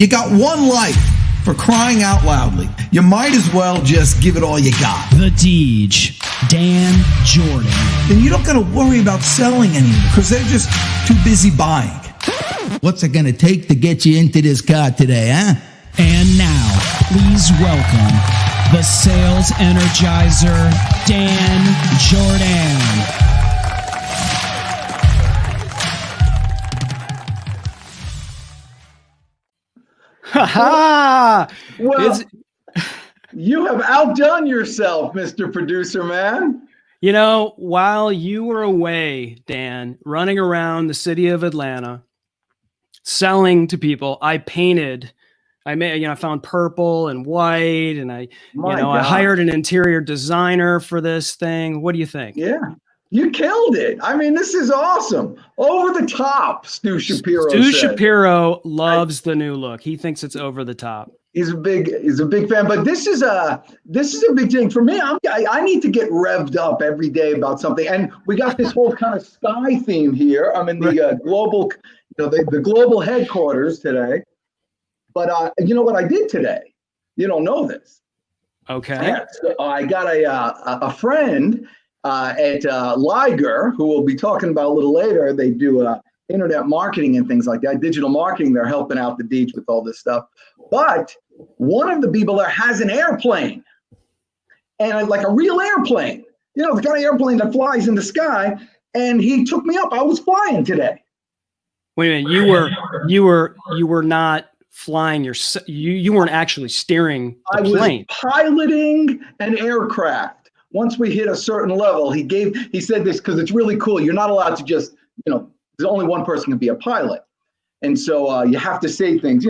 You got one life, for crying out loudly. You might as well just give it all you got. The Deej, Dan Jourdan. Then you don't got to worry about selling anymore because they're just too busy buying. What's it going to take to get you into this car today, huh? And now, please welcome the sales energizer, Dan Jourdan. Ha! Well, you have outdone yourself, Mr. Producer Man. You know, while you were away, Dan, running around the city of Atlanta, selling to people, I found purple and white, and I hired an interior designer for this thing. What do you think? Yeah, you killed it. I mean, this is awesome. Over the top, Stu Shapiro Stu said. Shapiro loves the new look. He thinks it's over the top. He's a big fan, but this is a big thing for me. I need to get revved up every day about something, and we got this whole kind of sky theme here. I'm in the global, the global headquarters today. But you know what I did today? You don't know this. Okay. So I got a friend at Liger, who we'll be talking about a little later. They do internet marketing and things like that, digital marketing. They're helping out the Deej with all this stuff. But one of the people there has an airplane, and like a real airplane, the kind of airplane that flies in the sky. And he took me up. I was flying today. Wait a minute. You were not flying you weren't actually steering the plane. I was piloting an aircraft. Once we hit a certain level, he said this because it's really cool. You're not allowed to just, there's only one person can be a pilot. And so you have to say things,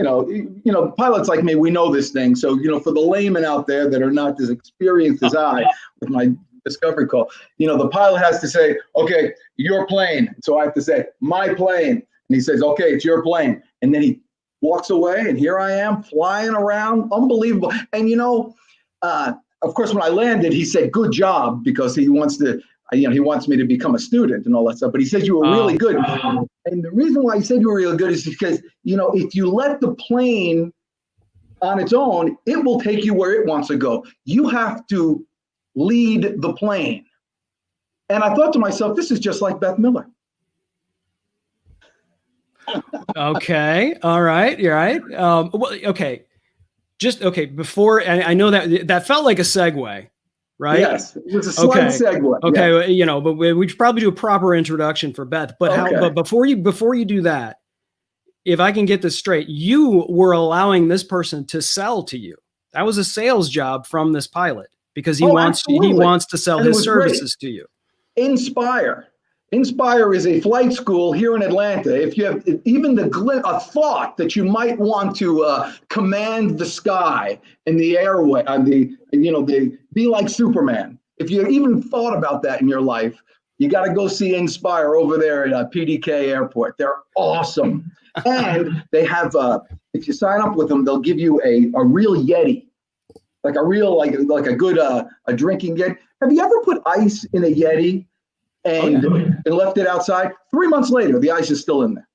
pilots like me, we know this thing. So, for the laymen out there that are not as experienced as I with my discovery call, the pilot has to say, okay, your plane. So I have to say, my plane. And he says, okay, it's your plane. And then he walks away, and here I am flying around. Unbelievable. And, of course, when I landed, he said, good job, because he wants to, he wants me to become a student and all that stuff. But he said, you were really good. And the reason why he said you were really good is because, if you let the plane on its own, it will take you where it wants to go. You have to lead the plane. And I thought to myself, this is just like Beth Miller. Okay. All right. You're right. Okay. Before, I know that felt like a segue, right? Yes, it was a slight segue. Okay. Yeah. But we should probably do a proper introduction for Beth. But before you do that, if I can get this straight, you were allowing this person to sell to you. That was a sales job from this pilot because he wants to sell his services to you. Inspire is a flight school here in Atlanta. If you have even a thought that you might want to command the sky and the airway, be like Superman. If you even thought about that in your life, you got to go see Inspire over there at PDK Airport. They're awesome, and they have. If you sign up with them, they'll give you a real Yeti, like a real like a good a drinking Yeti. Have you ever put ice in a Yeti? And left it outside? 3 months later, the ice is still in there.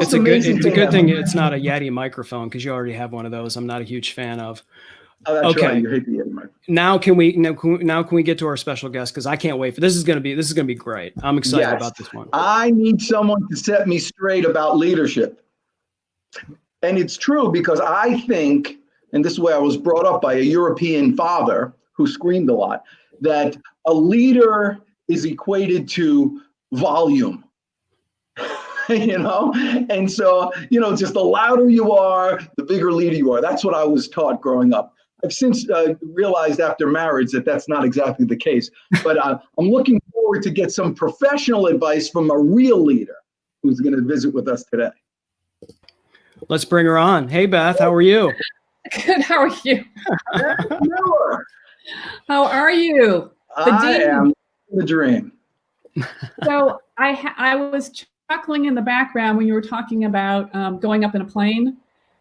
It's a good thing it's not a Yeti microphone, because you already have one of those. I'm not a huge fan of. Oh, that's right. You hate the Yeti microphone. Now can we get to our special guest? Because I can't wait for this. Is going to be great. I'm excited about this one. I need someone to set me straight about leadership, and it's true because I think, and this is where I was brought up by a European father who screamed a lot, that a leader is equated to volume, and so, just the louder you are, the bigger leader you are. That's what I was taught growing up. I've since realized after marriage that that's not exactly the case, but I'm looking forward to get some professional advice from a real leader who's going to visit with us today. Let's bring her on. Hey, Beth, how are you? Good. How are you? How are you? I am the dream. So I was chuckling in the background when you were talking about going up in a plane,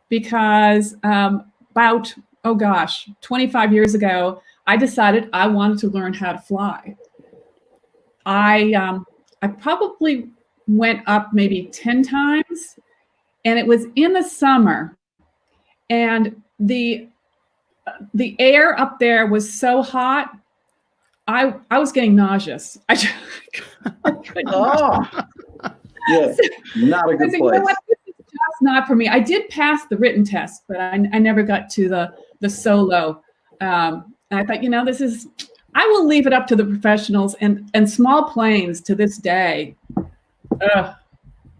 because about 25 years ago, I decided I wanted to learn how to fly. I probably went up maybe 10 times, and it was in the summer, and the air up there was so hot. I was getting nauseous. I couldn't. Oh, yeah, not a good You place. know what? This is just not for me. I did pass the written test, but I never got to the solo. And I thought, this is, I will leave it up to the professionals, and small planes to this day.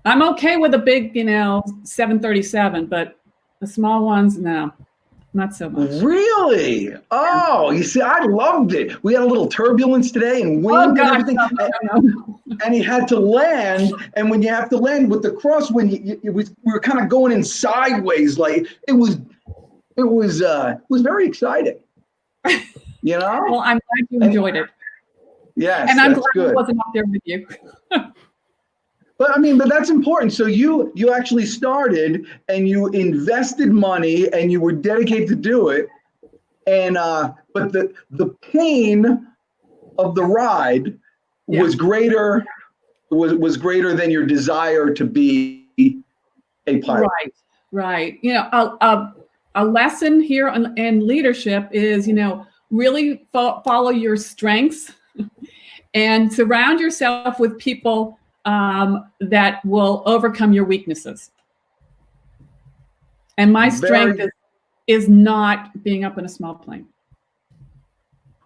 I'm okay with a big, 737, but the small ones, no, not so much. Really? Oh, you see, I loved it. We had a little turbulence today and wind and everything. No. And he had to land. And when you have to land with the crosswind, we were kind of going in sideways. Like it was very exciting. Well, I'm glad you enjoyed it. Yes, and I'm that's glad I good. wasn't up there with you. But that's important. So you actually started and you invested money and you were dedicated to do it. And but the pain of the ride was greater than your desire to be a pilot. Right. A lesson here in leadership is, really follow your strengths and surround yourself with people that will overcome your weaknesses. And my strength is not being up in a small plane.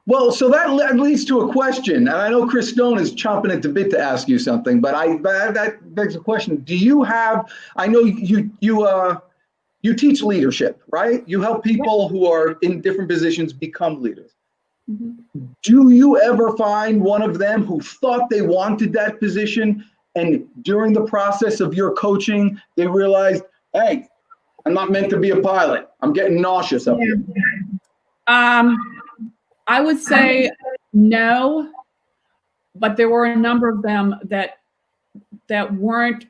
Well, so that leads to a question, and I know Chris Stone is chomping at the bit to ask you something, but that begs a question. Do you have? I know you teach leadership, right? You help people who are in different positions become leaders. Mm-hmm. Do you ever find one of them who thought they wanted that position, and during the process of your coaching, they realized, hey, I'm not meant to be a pilot. I'm getting nauseous up here. I would say no, but there were a number of them that weren't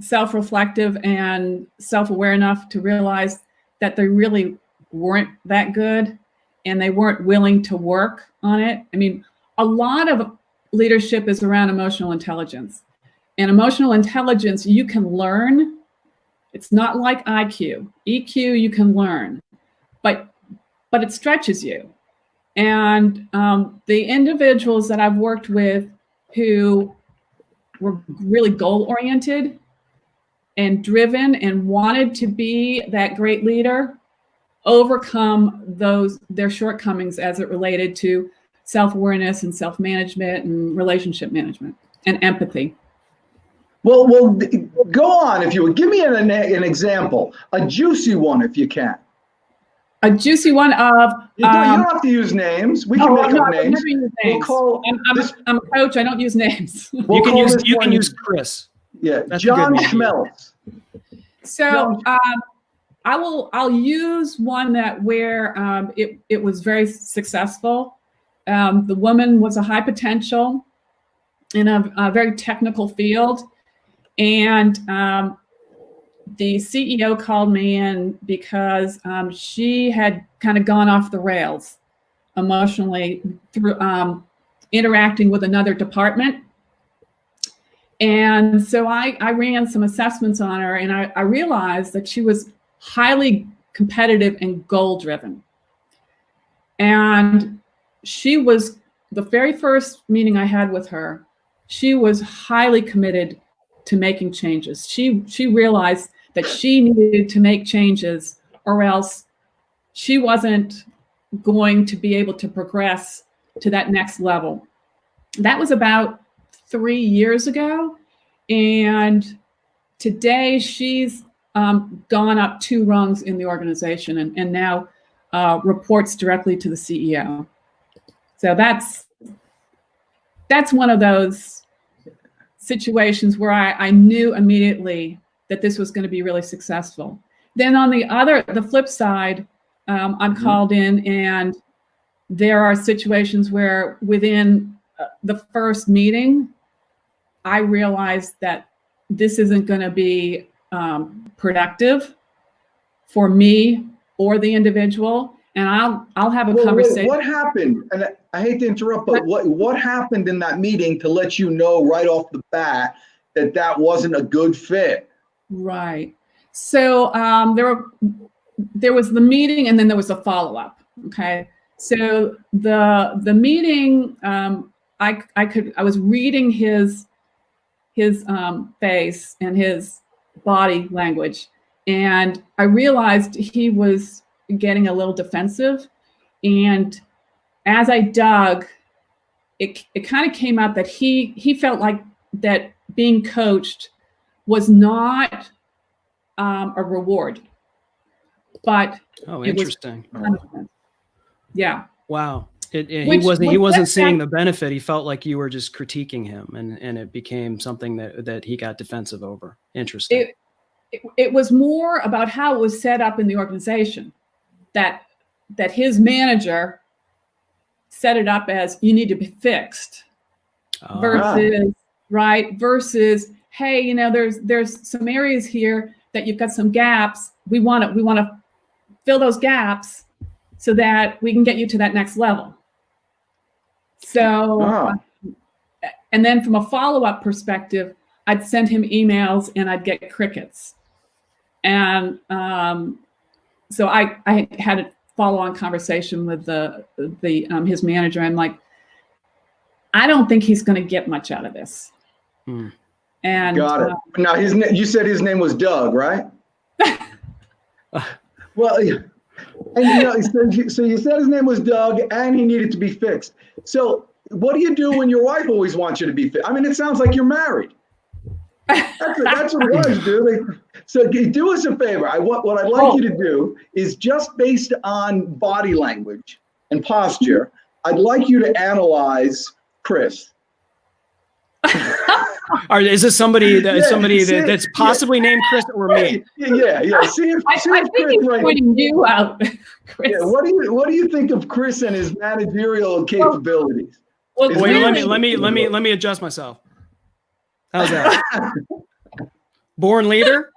self-reflective and self-aware enough to realize that they really weren't that good and they weren't willing to work on it. I mean, a lot of leadership is around emotional intelligence. And emotional intelligence, you can learn. It's not like IQ. EQ, you can learn, but it stretches you. And the individuals that I've worked with who were really goal-oriented and driven and wanted to be that great leader overcome their shortcomings as it related to self-awareness and self-management and relationship management and empathy. Well, go on if you would. Give me an example, a juicy one if you can. A juicy one of... you don't have to use names. We can make up names. Never use names. I'm a coach. I don't use names. You can use Chris. Yeah, That's John Schmelz. So I'll use one where it was very successful. The woman was a high potential in a very technical field, and the CEO called me in because she had kind of gone off the rails emotionally through interacting with another department. And so I ran some assessments on her, and I realized that she was highly competitive and goal-driven. And she was, the very first meeting I had with her, she was highly committed to making changes. She realized that she needed to make changes or else she wasn't going to be able to progress to that next level. That was about 3 years ago. And today she's gone up 2 rungs in the organization and now reports directly to the CEO. So that's one of those situations where I knew immediately that this was going to be really successful. Then on the flip side, I'm called in, and there are situations where within the first meeting, I realized that this isn't going to be productive for me or the individual, and I'll have a conversation. What happened? And I hate to interrupt, but what happened in that meeting to let you know right off the bat that wasn't a good fit? Right. So there was the meeting, and then there was a follow-up. Okay. So the meeting, I was reading his face and his body language, and I realized he was getting a little defensive. And as I dug, it kind of came out that he felt like that being coached was not a reward, but interesting. Yeah. Wow. He wasn't seeing the benefit. He felt like you were just critiquing him, and it became something that he got defensive over. Interesting. It was more about how it was set up in the organization, that his manager set it up as you need to be fixed, versus hey, there's some areas here that you've got some gaps. We want to fill those gaps so that we can get you to that next level. So, and then from a follow-up perspective, I'd send him emails and I'd get crickets. And so I had a follow-on conversation with his manager. I'm like, I don't think he's going to get much out of this. And got it. Now you said his name was Doug, right? Well, and so you said his name was Doug, and he needed to be fixed. So what do you do when your wife always wants you to be fixed? I mean, it sounds like you're married. That's what wives do. So do us a favor. What I'd like you to do is, just based on body language and posture, I'd like you to analyze Chris. Is this somebody that's possibly named Chris or me? Yeah. See if I think he's pointing you out, Chris. Yeah. What do you think of Chris and his managerial capabilities? Well, wait, let me adjust myself. How's that? Born leader?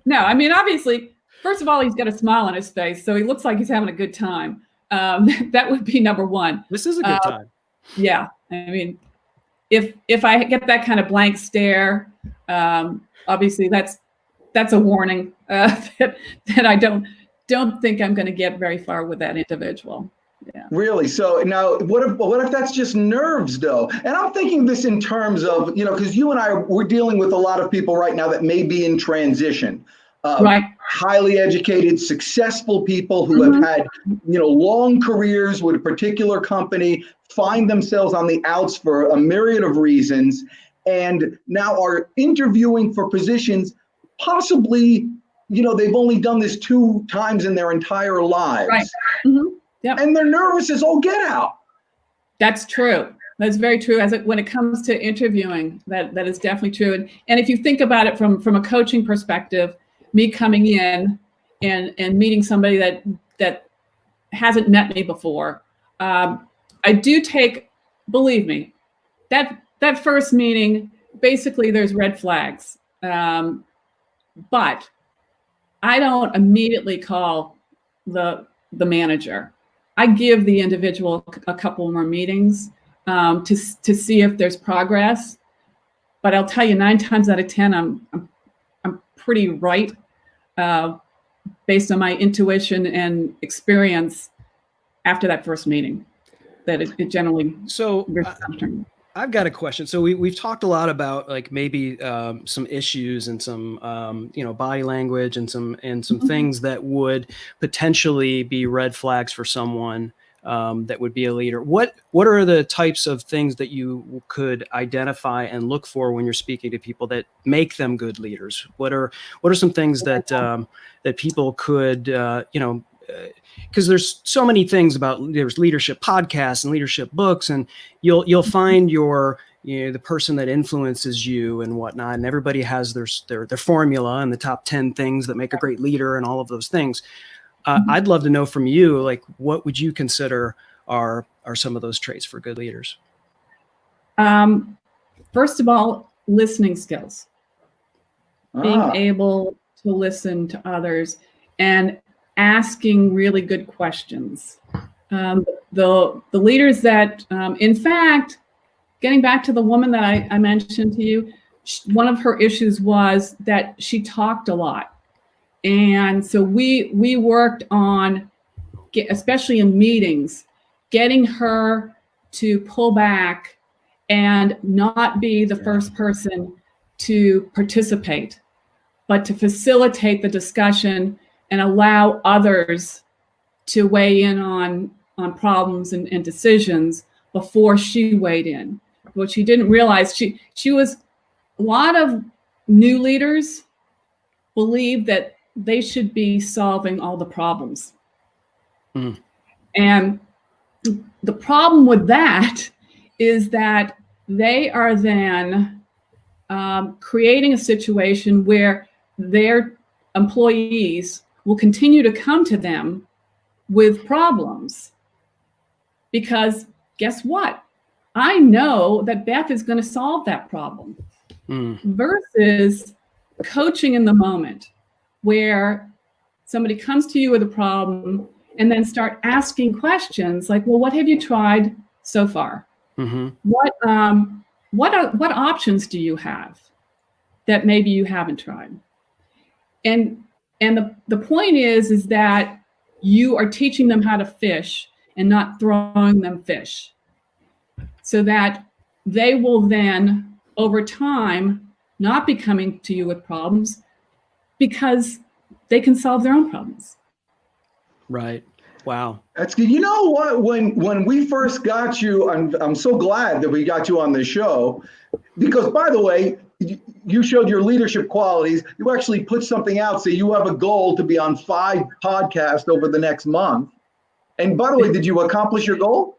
No, I mean, obviously, first of all, he's got a smile on his face, so he looks like he's having a good time. That would be number one. This is a good time. Yeah, I mean, if I get that kind of blank stare, obviously that's a warning that I don't think I'm going to get very far with that individual. Yeah. Really? So now, what if that's just nerves, though? And I'm thinking this in terms of, because you and we're dealing with a lot of people right now that may be in transition. Right. Highly educated, successful people who have had, long careers with a particular company, find themselves on the outs for a myriad of reasons, and now are interviewing for positions. Possibly, they've only done this 2 times in their entire lives. Right. Mm-hmm. Yep. And they're nervous as all get out. That's true. That's very true. When it comes to interviewing, that is definitely true. And if you think about it from a coaching perspective, me coming in and meeting somebody that hasn't met me before, I do take, believe me, that first meeting, basically there's red flags. But I don't immediately call the manager. I give the individual a couple more meetings to see if there's progress. But I'll tell you, 9 times out of 10, I'm pretty right based on my intuition and experience after that first meeting. That it generally. So I've got a question. So we've talked a lot about like maybe some issues and some body language and some things that would potentially be red flags for someone that would be a leader. What are the types of things that you could identify and look for when you're speaking to people that make them good leaders? What are some things that people could because there's so many things there's leadership podcasts and leadership books, and you'll find the person that influences you and whatnot, and everybody has their formula and the top 10 things that make a great leader and all of those things. I'd love to know from you, like, what would you consider are some of those traits for good leaders? First of all, listening skills, being able to listen to others and asking really good questions. The leaders that, in fact, getting back to the woman that I mentioned to you, one of her issues was that she talked a lot. And so we worked on, especially in meetings, getting her to pull back and not be the first person to participate, but to facilitate the discussion and allow others to weigh in on problems and decisions before she weighed in. What she didn't realize, she was, a lot of new leaders believe that they should be solving all the problems. And the problem with that is that they are then creating a situation where their employees will continue to come to them with problems. Because guess what? I know that Beth is going to solve that problem. Versus coaching in the moment, where somebody comes to you with a problem and then start asking questions like, well, what have you tried so far? What options do you have that maybe you haven't tried? And the point is that you are teaching them how to fish and not throwing them fish, so that they will then, over time, not be coming to you with problems because they can solve their own problems. Right. Wow. That's good. You know what? When we first got you, I'm so glad that we got you on the show, because, by the way, you showed your leadership qualities. You actually put something out, so you have a goal to be on 5 podcasts over the next month. And by the way, did you accomplish your goal?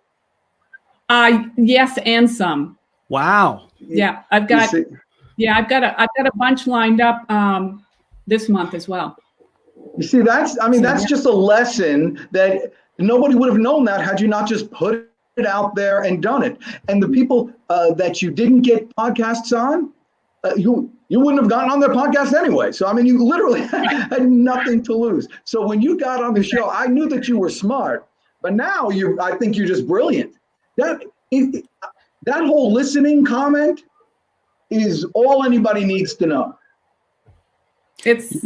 Yes, and some. Wow. Yeah, I've got a bunch lined up this month as well. You see, that's just a lesson that nobody would have known that had you not just put it out there and done it. And the people that you didn't get podcasts on, you wouldn't have gotten on their podcast anyway. So, I mean, you literally had nothing to lose. So when you got on the show, I knew that you were smart, but now I think you're just brilliant. That whole listening comment is all anybody needs to know. It's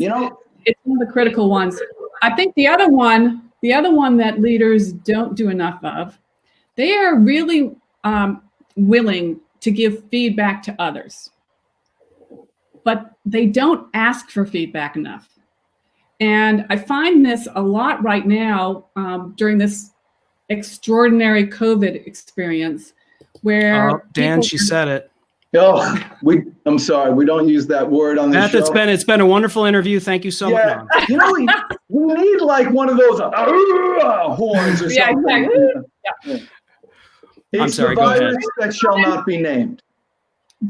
one of the critical ones. I think the other one that leaders don't do enough of, they are really willing to give feedback to others, but they don't ask for feedback enough. And I find this a lot right now during this extraordinary COVID experience, where Dan, she said it. Oh, I'm sorry, we don't use that word on the show. It's been a wonderful interview. Thank you so much. You know, we need like one of those horns or something. Yeah. I'm sorry, go ahead. That shall not be named.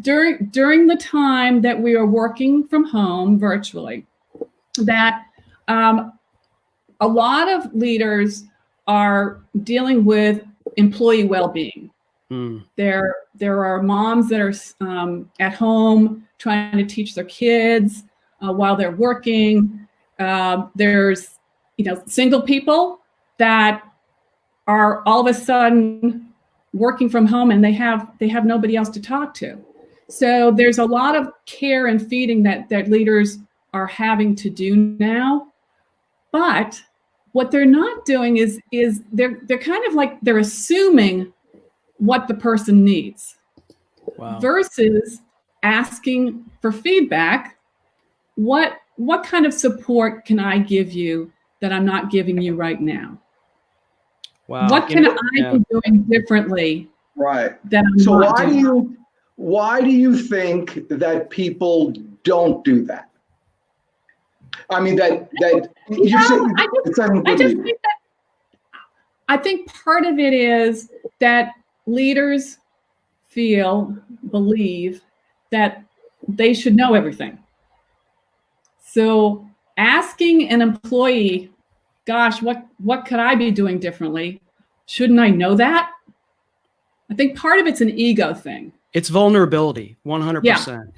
During the time that we are working from home virtually, that a lot of leaders are dealing with employee well-being. There are moms that are at home trying to teach their kids while they're working. There's single people that are all of a sudden working from home, and they have nobody else to talk to. So there's a lot of care and feeding that leaders are having to do now. But what they're not doing is they're kind of like they're assuming what the person needs. Wow. Versus asking for feedback. What kind of support can I give you that I'm not giving you right now? Wow. What can I be doing differently? Right. That I'm So not doing? why do you think that people don't do that? I mean, I think part of it is that leaders believe that they should know everything. So asking an employee, gosh, what could I be doing differently? Shouldn't I know that? I think part of it's an ego thing. It's vulnerability, 100%.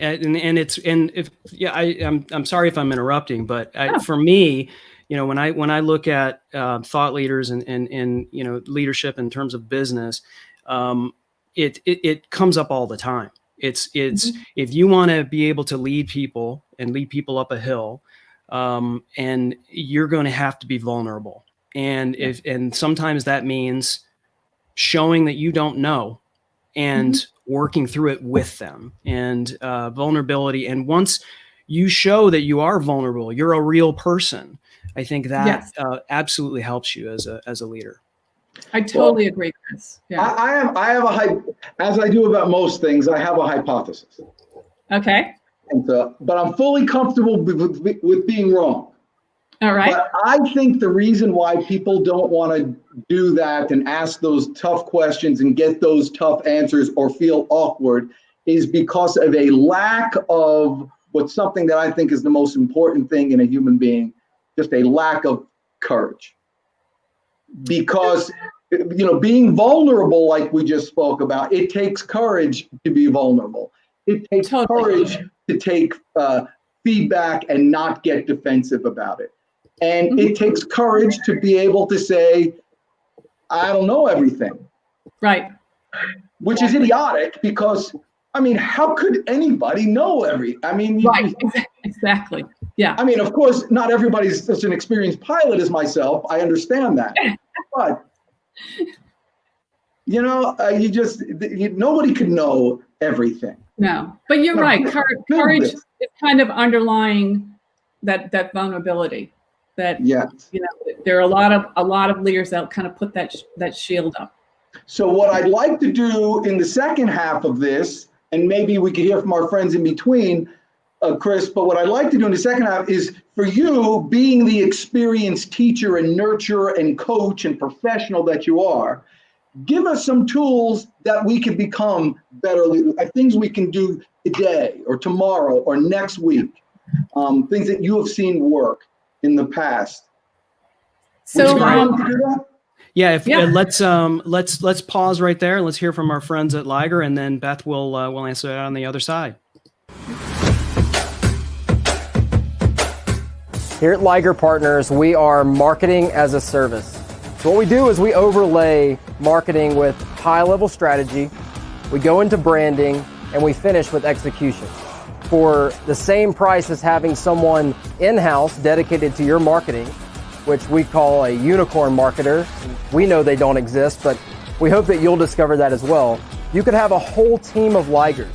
I'm sorry if I'm interrupting, but for me, when I look at thought leaders and leadership in terms of business, it comes up all the time. It's Mm-hmm. if you want to be able to lead people and lead people up a hill, and you're going to have to be vulnerable. And sometimes that means showing that you don't know and working through it with them, and vulnerability. And once you show that you are vulnerable, you're a real person, I think that absolutely helps you as a leader. I totally agree, Chris. Yeah. I have as I do about most things, I have a hypothesis. Okay. And but I'm fully comfortable with being wrong. All right. But I think the reason why people don't want to do that and ask those tough questions and get those tough answers or feel awkward is because of a lack of what's something that I think is the most important thing in a human being, just a lack of courage. Because, being vulnerable, like we just spoke about, it takes courage to be vulnerable. It takes courage to take feedback and not get defensive about it. And it takes courage to be able to say, I don't know everything. Right. Which is idiotic because, how could anybody know everything? Right. Exactly. Yeah. Of course, not everybody's such an experienced pilot as myself. I understand that. But, nobody could know everything. No, but you're right. Courage is kind of underlying that vulnerability. That there are a lot of leaders that kind of put that shield up. So what I'd like to do in the second half of this, and maybe we could hear from our friends in between, Chris, but what I'd like to do in the second half is for you, being the experienced teacher and nurturer and coach and professional that you are, give us some tools that we can become better leaders, things we can do today or tomorrow or next week, things that you have seen work in the past. So let's pause right there. Let's hear from our friends at Liger, and then Beth will answer that on the other side. Here at Liger Partners, we are marketing as a service. So what we do is we overlay marketing with high-level strategy, we go into branding, and we finish with execution. For the same price as having someone in-house dedicated to your marketing, which we call a unicorn marketer. We know they don't exist, but we hope that you'll discover that as well. You could have a whole team of Ligers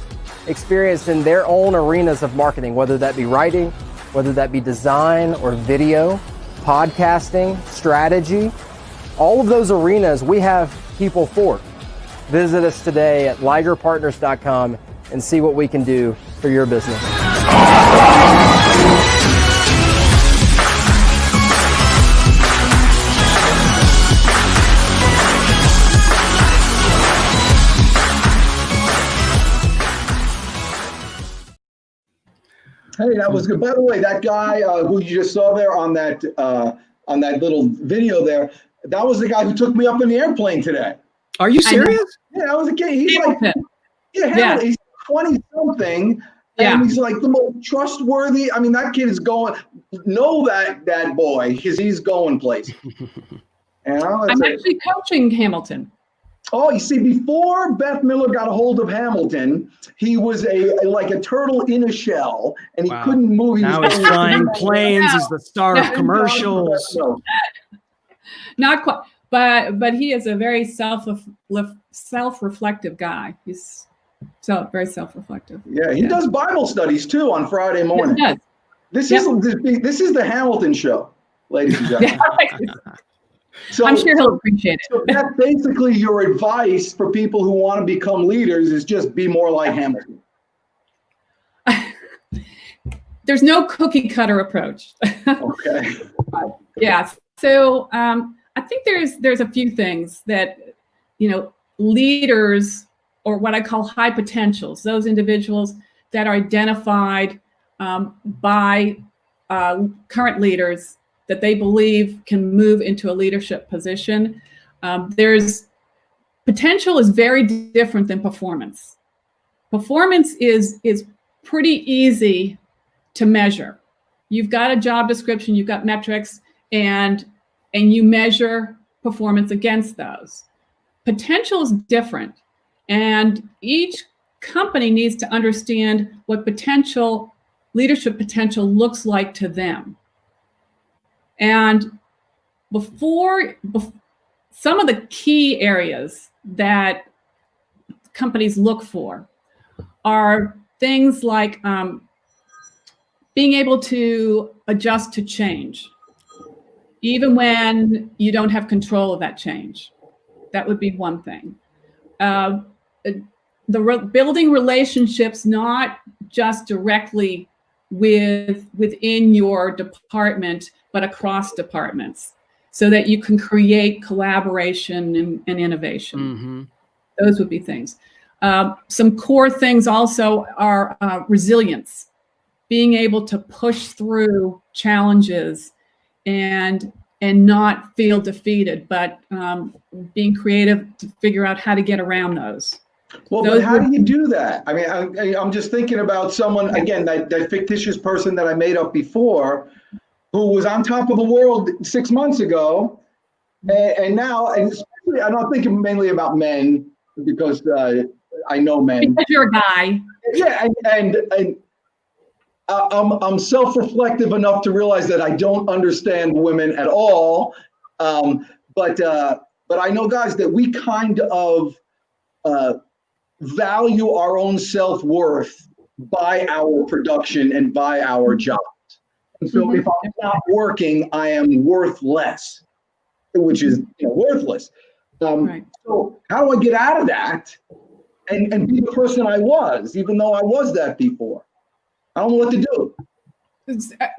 experienced in their own arenas of marketing, whether that be writing, whether that be design or video, podcasting, strategy. All of those arenas we have people for. Visit us today at ligerpartners.com and see what we can do for your business. Hey, that was good. By the way, that guy who you just saw there on that little video there, that was the guy who took me up in the airplane today. Are you serious? Yeah, that was a kid. He's he's 20 something. Yeah. And he's like the most trustworthy. That kid is going, know that boy, because he's going places. I'm actually coaching Hamilton. Oh, you see, before Beth Miller got a hold of Hamilton, he was a turtle in a shell, and he couldn't move. Now he's flying planes. He's the star of commercials. Not quite, but he is a very self-reflective guy. He's very self-reflective. Yeah, he does Bible studies too on Friday morning. Yes, This is the Hamilton show, ladies and gentlemen. So, I'm sure he'll appreciate it. So that's basically your advice for people who want to become leaders is just be more like Hamilton. There's no cookie cutter approach. Okay. Yeah. So I think there's a few things that, leaders, or what I call high potentials, those individuals that are identified by current leaders that they believe can move into a leadership position. There's potential is very different than performance. Performance is pretty easy to measure. You've got a job description, you've got metrics, and you measure performance against those. Potential is different, and each company needs to understand what leadership potential looks like to them. And before some of the key areas that companies look for are things like being able to adjust to change, even when you don't have control of that change. That would be one thing. Building relationships, not just directly within your department, but across departments, so that you can create collaboration and innovation. Mm-hmm. Those would be things. Some core things also are resilience, being able to push through challenges and not feel defeated, but being creative to figure out how to get around those. Well, but how do you do that? I mean, I'm just thinking about someone, again, that fictitious person that I made up before, who was on top of the world 6 months ago, and now, and especially, I'm not thinking mainly about men, because I know men. Because you're a guy. Yeah, and I'm self-reflective enough to realize that I don't understand women at all, but I know guys that we kind of value our own self-worth by our production and by our jobs. And so if I'm not working, I am worth less, which is worthless. Right. So how do I get out of that and be the person I was, even though I was that before? I don't know what to do.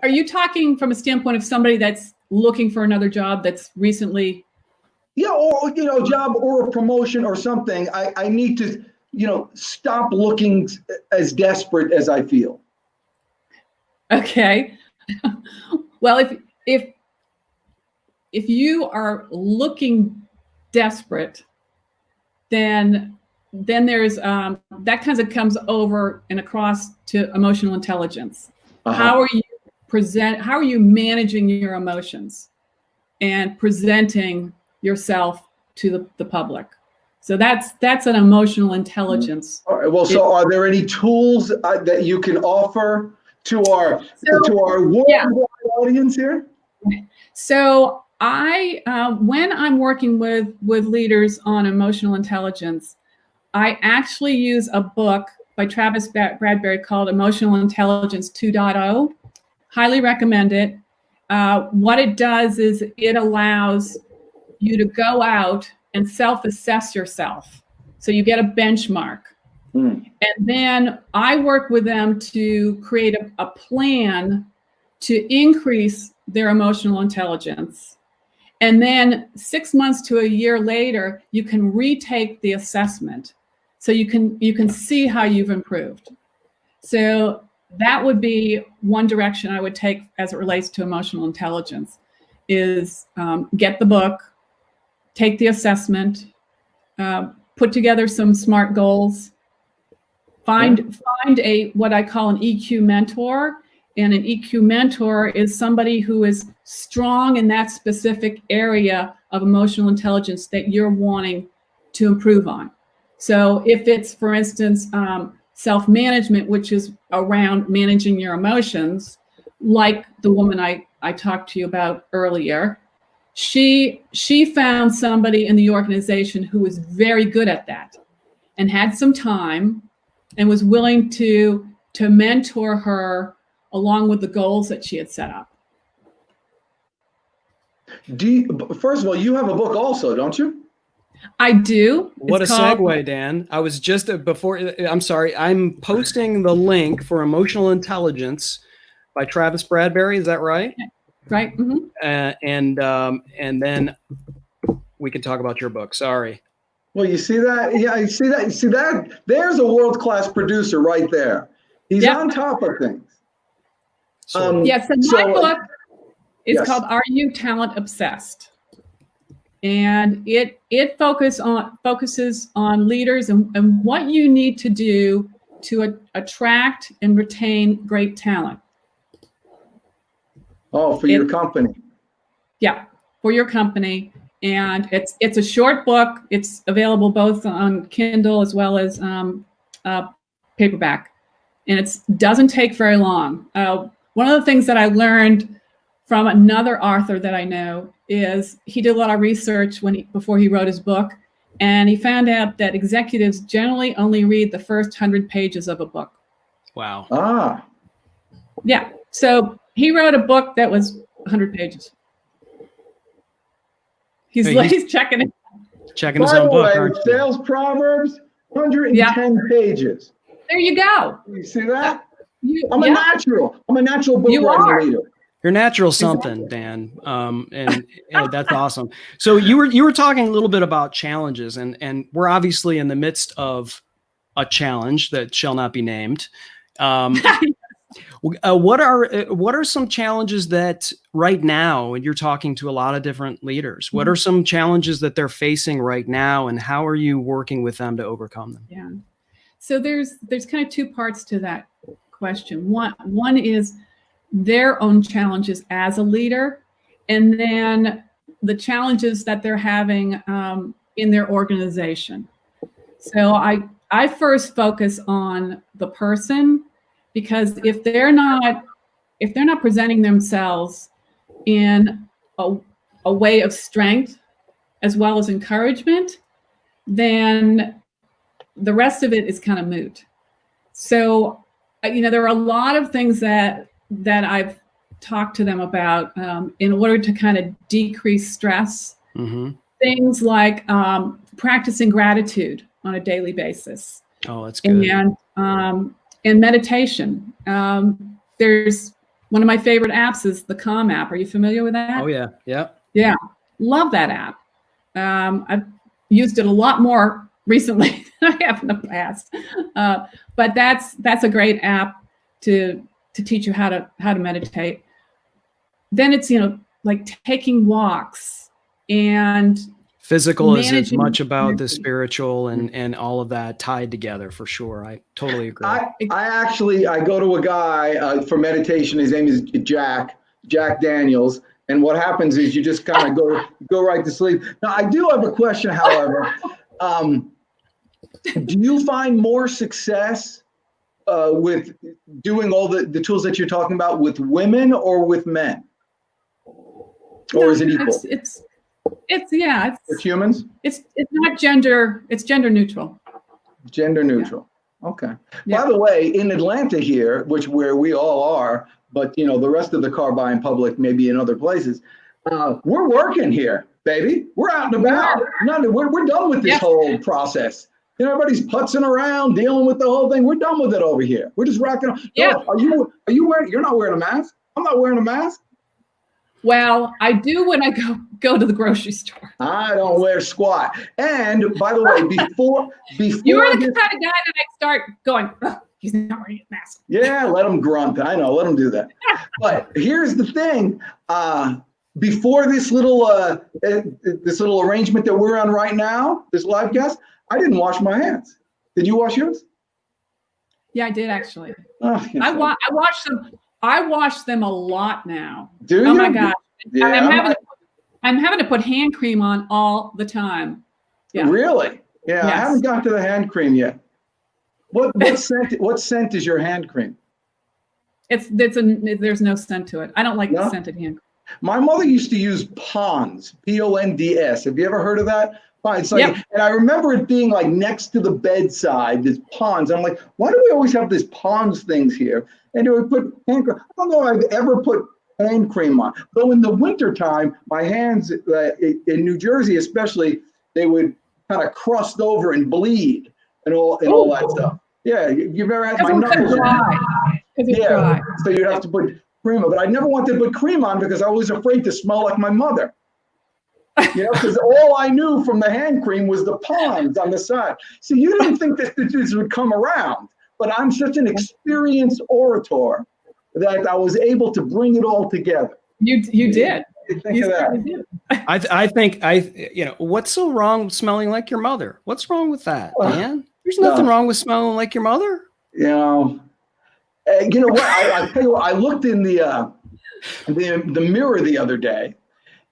Are you talking from a standpoint of somebody that's looking for another job that's recently? Yeah, or job or a promotion or something. I need to stop looking as desperate as I feel. Okay. Well, if you are looking desperate, then there's that kind of comes over and across to emotional intelligence. How are you managing your emotions and presenting yourself to the public? So that's an emotional intelligence. All right. Well, so are there any tools that you can offer to our worldwide audience here? So when I'm working with leaders on emotional intelligence, I actually use a book by Travis Bradberry called Emotional Intelligence 2.0. Highly recommend it. What it does is it allows you to go out and self-assess yourself. So you get a benchmark. And then I work with them to create a plan to increase their emotional intelligence. And then 6 months to a year later, you can retake the assessment. So you can see how you've improved. So that would be one direction I would take as it relates to emotional intelligence, is get the book, take the assessment, put together some SMART goals, find what I call an EQ mentor. And an EQ mentor is somebody who is strong in that specific area of emotional intelligence that you're wanting to improve on. So if it's, for instance, self-management, which is around managing your emotions, like the woman I talked to you about earlier, she found somebody in the organization who was very good at that and had some time and was willing to mentor her along with the goals that she had set up. First of all, you have a book also, don't you? I do. What a segue, Dan. I was just I'm posting the link for Emotional Intelligence by Travis Bradberry. Is that right? Right. Mm-hmm. And then we can talk about your book. Sorry. Well, you see that? Yeah, you see that? You see that? There's a world-class producer right there. He's on top of things. So my book is called Are You Talent Obsessed? And it focuses on leaders and what you need to do to attract and retain great talent. Oh, for your company. Yeah, for your company. And it's a short book. It's available both on Kindle as well as paperback, and it doesn't take very long. One of the things that I learned from another author that I know is he did a lot of research before he wrote his book, and he found out that executives generally only read the first 100 pages of a book. Wow. Ah. Yeah. So he wrote a book that was 100 pages. He's checking it. Checking his By own the book. way, Aren't you? Sales Proverbs, 110 pages. There you go. You see that? You- I'm yeah. a natural book You writing are. leader. You're natural something, Dan. And that's awesome. So you were talking a little bit about challenges, and we're obviously in the midst of a challenge that shall not be named. What are some challenges that right now, and you're talking to a lot of different leaders, what are some challenges that they're facing right now, and how are you working with them to overcome them? Yeah. So there's kind of two parts to that question. One is their own challenges as a leader, and then the challenges that they're having in their organization. So I first focus on the person, because if they're not presenting themselves in a way of strength as well as encouragement, then the rest of it is kind of moot. So, there are a lot of things that I've talked to them about in order to kind of decrease stress. Mm-hmm. Things like practicing gratitude on a daily basis. Oh, that's good. And meditation. There's one of my favorite apps is the Calm app. Are you familiar with that? Oh, yeah. Yeah. Yeah. Love that app. I've used it a lot more recently than I have in the past. But that's a great app to teach you how to meditate. Then it's, like taking walks and physical is as managing much about the energy. spiritual and all of that tied together, for sure. I totally agree. I go to a guy for meditation. His name is Jack Daniels. And what happens is you just kind of go right to sleep. Now, I do have a question, however. Do you find more success with doing all the tools that you're talking about with women or with men? Or is it equal? It's humans? It's not gender, it's gender neutral. Gender neutral. Yeah. Okay. Yeah. By the way, in Atlanta here, where we all are, but the rest of the car buying public maybe in other places, we're working here, baby. We're out and about. We're done with this whole process. Everybody's putzing around, dealing with the whole thing. We're done with it over here. We're just rocking on. Yeah. Are you wearing? You're not wearing a mask. I'm not wearing a mask. Well, I do when I go to the grocery store. I don't wear squat. And by the way, before you're the kind of guy that I start going, he's not wearing a mask. Yeah, let him grunt. I know, let him do that. But here's the thing. Before this little arrangement that we're on right now, this live cast, I didn't wash my hands. Did you wash yours? Yeah, I did actually. Oh, I wash them. I wash them a lot now. Do you? Oh my God. Yeah, I'm having to put hand cream on all the time. Yeah. Really? Yeah, Yes. I haven't got to the hand cream yet. What scent is your hand cream? There's no scent to it. I don't like the scented hand cream. My mother used to use Ponds, Ponds. Have you ever heard of that? It's like, and I remember it being like next to the bedside, this Ponds. I'm like, why do we always have this Ponds things here? And they would put hand cream. I don't know if I've ever put hand cream on. Though in the wintertime, my hands in New Jersey especially, they would kind of crust over and bleed and all that stuff. Yeah, you've ever had my knuckles dry. Dry. So you'd have to put cream on. But I never wanted to put cream on because I was afraid to smell like my mother. Because all I knew from the hand cream was the Ponds on the side. So you didn't think that this would come around, but I'm such an experienced orator that I was able to bring it all together. You did. Think of that. Did. I think what's so wrong with smelling like your mother? What's wrong with that, man? There's nothing wrong with smelling like your mother. You know what? I tell you what, I looked in the mirror the other day,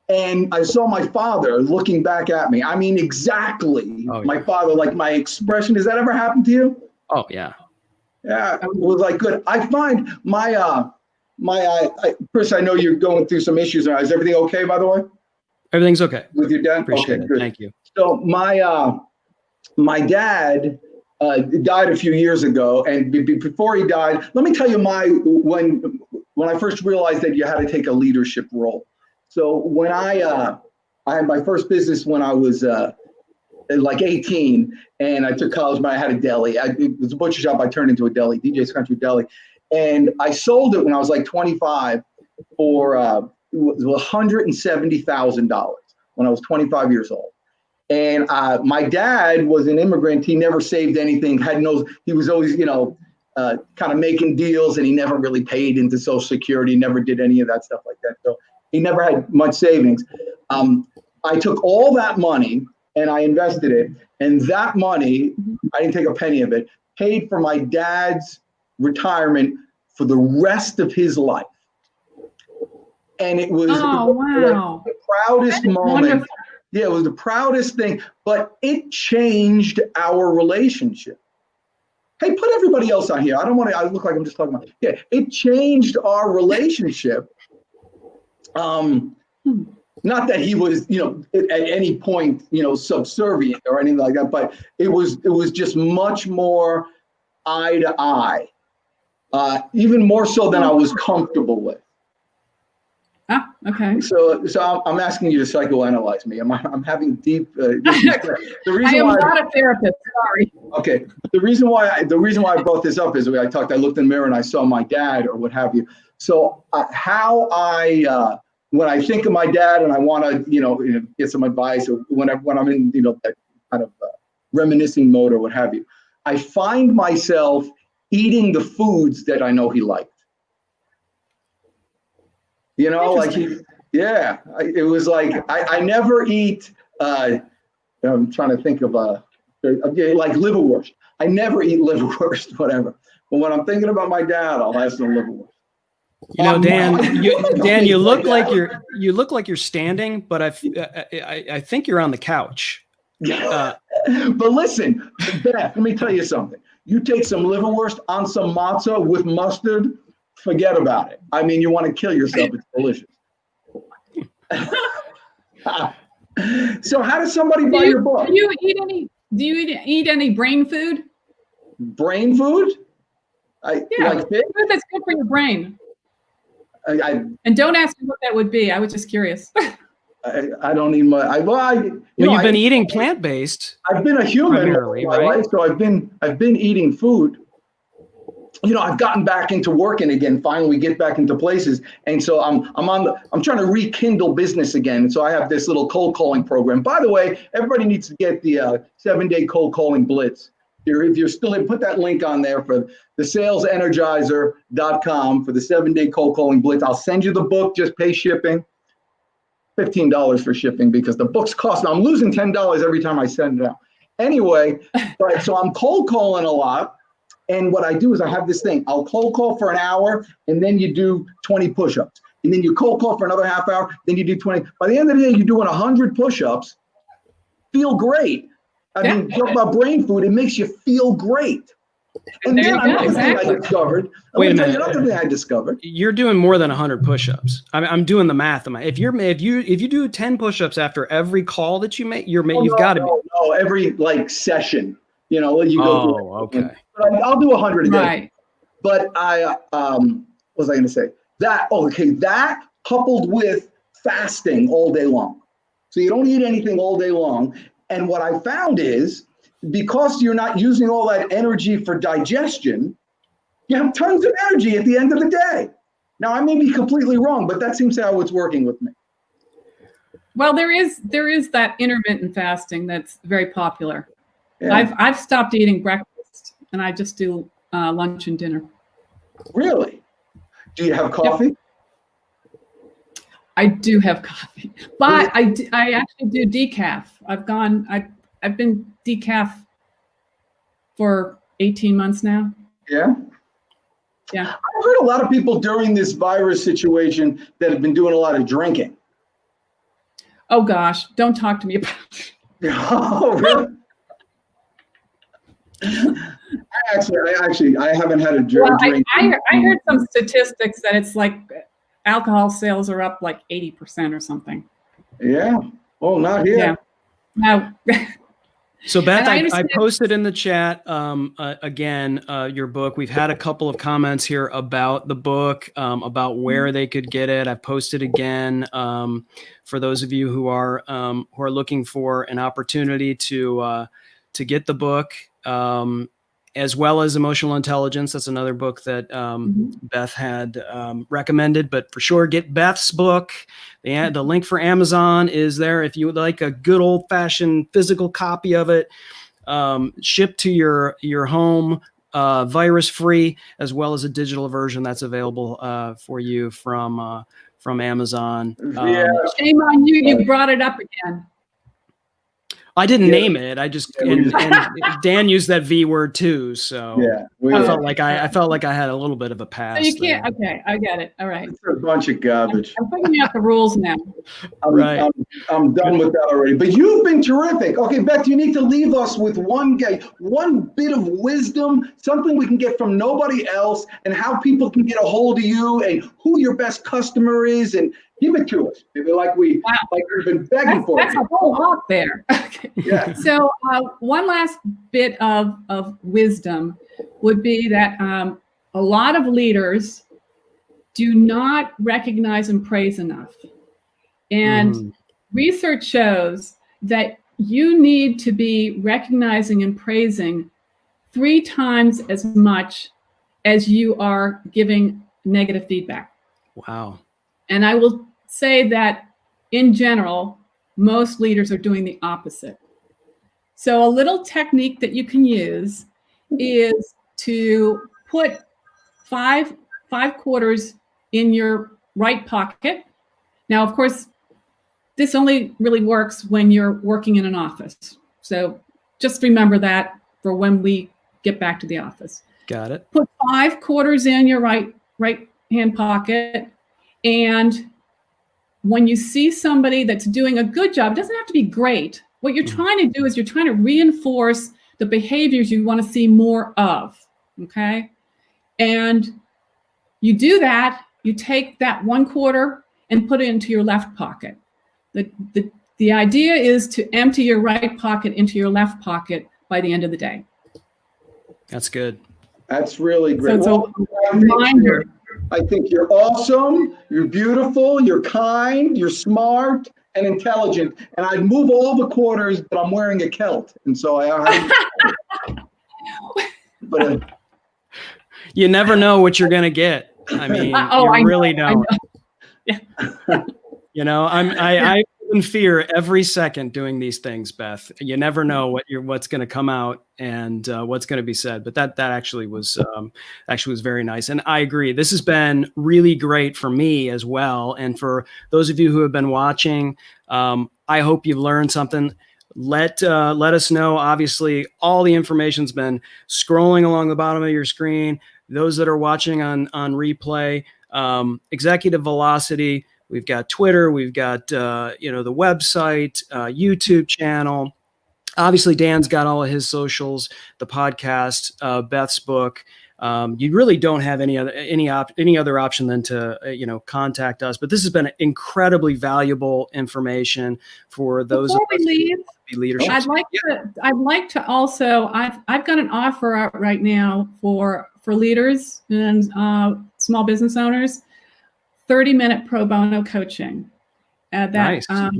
and I saw my father looking back at me. I mean, exactly my father, like my expression. Has that ever happened to you? Oh yeah. Yeah, it was like good. I find Chris, I know you're going through some issues now. Is everything okay, by the way? Everything's okay. With your dad? Appreciate Okay, it. good. Thank you. So my dad died a few years ago, and before he died, let me tell you when I first realized that you had to take a leadership role. So when I had my first business when I was like 18, and I took college, but I had a deli. It was a butcher shop. I turned into a deli, DJ's Country Deli, and I sold it when I was like 25 for $170,000 when I was 25 years old. And my dad was an immigrant. He never saved anything. He was always, kind of making deals, and he never really paid into Social Security. Never did any of that stuff like that. So he never had much savings. I took all that money and I invested it. And that money, I didn't take a penny of it, paid for my dad's retirement for the rest of his life. And it was, wow. The proudest moment. Wonderful. Yeah, it was the proudest thing, but it changed our relationship. Hey, put everybody else on here. I look like I'm just talking about. Yeah, it changed our relationship. Not that he was, at any point, subservient or anything like that, but it was just much more eye to eye, even more so than I was comfortable with. Ah, okay. So I'm asking you to psychoanalyze me. I'm having deep. The reason I am why not a therapist. Sorry. Okay. The reason why I brought this up is I looked in the mirror and I saw my dad or what have you. So when I think of my dad and I want to, get some advice, or when I'm in, that kind of reminiscing mode or what have you, I find myself eating the foods that I know he liked. It was like, I never eat, I'm trying to think of like liverwurst. I never eat liverwurst, whatever. But when I'm thinking about my dad, I'll have some liverwurst. Dan, you look like you're standing, but I think you're on the couch. But listen, Beth, let me tell you something. You take some liverwurst on some matzah with mustard, forget about it. I mean, you want to kill yourself. It's delicious. So how does somebody buy your book? Do you eat any brain food? Brain food? Like fish? Food that's good for your brain. And don't ask me what that would be. I was just curious. I don't eat much. You've been eating plant-based. I've been a human, right? So I've been eating food. I've gotten back into working again. Finally, get back into places, and so I'm trying to rekindle business again. So I have this little cold calling program. By the way, everybody needs to get the 7-day cold calling blitz. If you're still here, put that link on there for the salesenergizer.com for the 7-day cold calling blitz. I'll send you the book. Just pay shipping. $15 for shipping because the book's cost. I'm losing $10 every time I send it out. Anyway, so I'm cold calling a lot. And what I do is I have this thing. I'll cold call for an hour, and then you do 20 push-ups. And then you cold call for another half hour, then you do 20. By the end of the day, you're doing 100 push-ups. Feel great. I mean, talk about brain food. It makes you feel great. And then another thing I discovered. Wait a minute. Another thing I discovered. You're doing more than 100 push-ups. I'm doing the math. If you do 10 push-ups after every call that you make, you've got to be. No, every session. You go. Oh, okay. But I'll do 100 a day. Right. But what was I going to say? That coupled with fasting all day long. So you don't eat anything all day long. And what I found is, because you're not using all that energy for digestion, you have tons of energy at the end of the day. Now, I may be completely wrong, but that seems how it's working with me. Well, there is that intermittent fasting that's very popular. Yeah. I've stopped eating breakfast, and I just do lunch and dinner. Really? Do you have coffee? I do have coffee, but I actually do decaf. I've been decaf for 18 months now. Yeah. Yeah. I've heard a lot of people during this virus situation that have been doing a lot of drinking. Oh gosh, don't talk to me about it. Oh, really? I haven't had a drink. Well, I heard some statistics that it's like alcohol sales are up like 80% or something. Yeah. Oh, not here. Yeah. Now, So Beth, I understand- posted in the chat again your book. We've had a couple of comments here about the book, about where they could get it. I've posted again for those of you who are looking for an opportunity to get the book, as well as Emotional Intelligence. That's another book that Beth had recommended. But for sure, get Beth's book. The link for Amazon is there if you would like a good old-fashioned physical copy of it, shipped to your home, virus-free, as well as a digital version that's available for you from Amazon. shame on you, you brought it up again. I didn't name it. I just and Dan used that V word too, so I felt like I had a little bit of a pass. So you can't. There. Okay, I get it. All right. It's a bunch of garbage. I'm figuring out the rules now. I'm done with that already. But you've been terrific. Okay, Beth, you need to leave us with one bit of wisdom, something we can get from nobody else, and how people can get a hold of you, and who your best customer is, and give it to us. Maybe like we've been begging for. That's a whole lot there. Okay. Yeah. So one last bit of wisdom would be that a lot of leaders do not recognize and praise enough. And research shows that you need to be recognizing and praising 3 times as much as you are giving negative feedback. Wow. And I will say that in general, most leaders are doing the opposite. So a little technique that you can use is to put five quarters in your right pocket. Now, of course, this only really works when you're working in an office. So just remember that for when we get back to the office. Got it. Put 5 quarters in your right hand pocket, and when you see somebody that's doing a good job, it doesn't have to be great. What you're trying to do is you're trying to reinforce the behaviors you want to see more of, okay? And you do that, you take that 1 quarter and put it into your left pocket. The idea is to empty your right pocket into your left pocket by the end of the day. That's good. That's really great. So it's a reminder. I think you're awesome, you're beautiful, you're kind, you're smart and intelligent. And I'd move all the quarters, but I'm wearing a kilt. And so you never know what you're going to get. I mean, you really don't. Yeah. You know, I in fear every second doing these things, Beth. You never know what's going to come out and what's going to be said. But that actually was very nice. And I agree. This has been really great for me as well. And for those of you who have been watching, I hope you've learned something. Let us know. Obviously, all the information's been scrolling along the bottom of your screen. Those that are watching on replay, Executive Velocity. We've got Twitter, we've got, the website, YouTube channel. Obviously, Dan's got all of his socials, the podcast, Beth's book. You really don't have any other option than to, contact us. But this has been incredibly valuable information for those Before we leave, leadership. I'd like to also, I've got an offer out right now for leaders and small business owners. 30-minute pro bono coaching Nice. to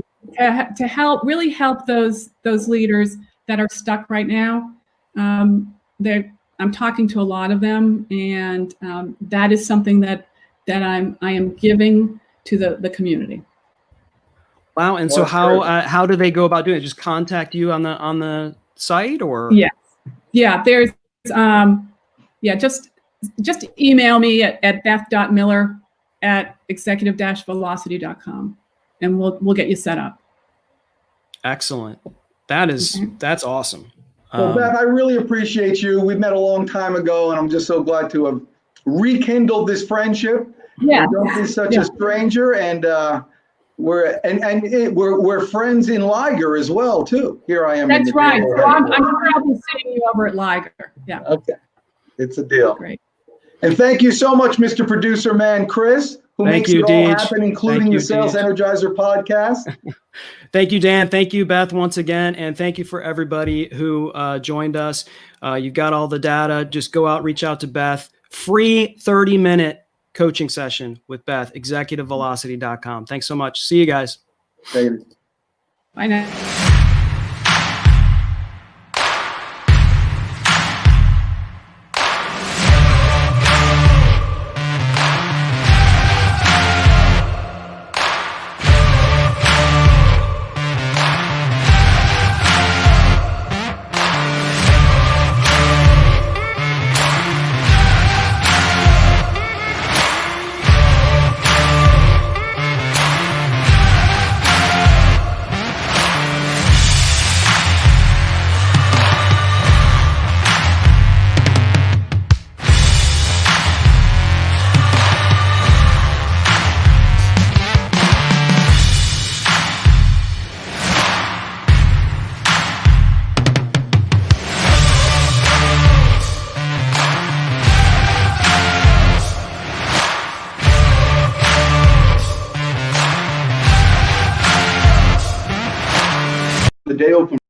help those leaders that are stuck right now. I'm talking to a lot of them, and that is something that I am giving to the community. Wow! And so how do they go about doing it? Just contact you on the site, or yeah. There's just email me at beth.miller@executive-velocity.com, and we'll get you set up. Excellent. That's awesome. Well, Beth, I really appreciate you. We met a long time ago, and I'm just so glad to have rekindled this friendship. Yeah. Don't be such a stranger, and we're friends in Liger as well too. Here I am. That's right. So I'm sure I'll be seeing you over at Liger. Yeah. Okay. It's a deal. Great. And thank you so much, Mr. Producer Man Chris, who Thank makes you, it all Deej. happen, including Thank you, the Sales Deej. Energizer podcast. Thank you, Dan. Thank you, Beth, once again. And thank you for everybody who joined us. You've got all the data. Just go out, reach out to Beth. Free 30-minute coaching session with Beth, executivevelocity.com. Thanks so much. See you guys. Later. Bye now. The day open.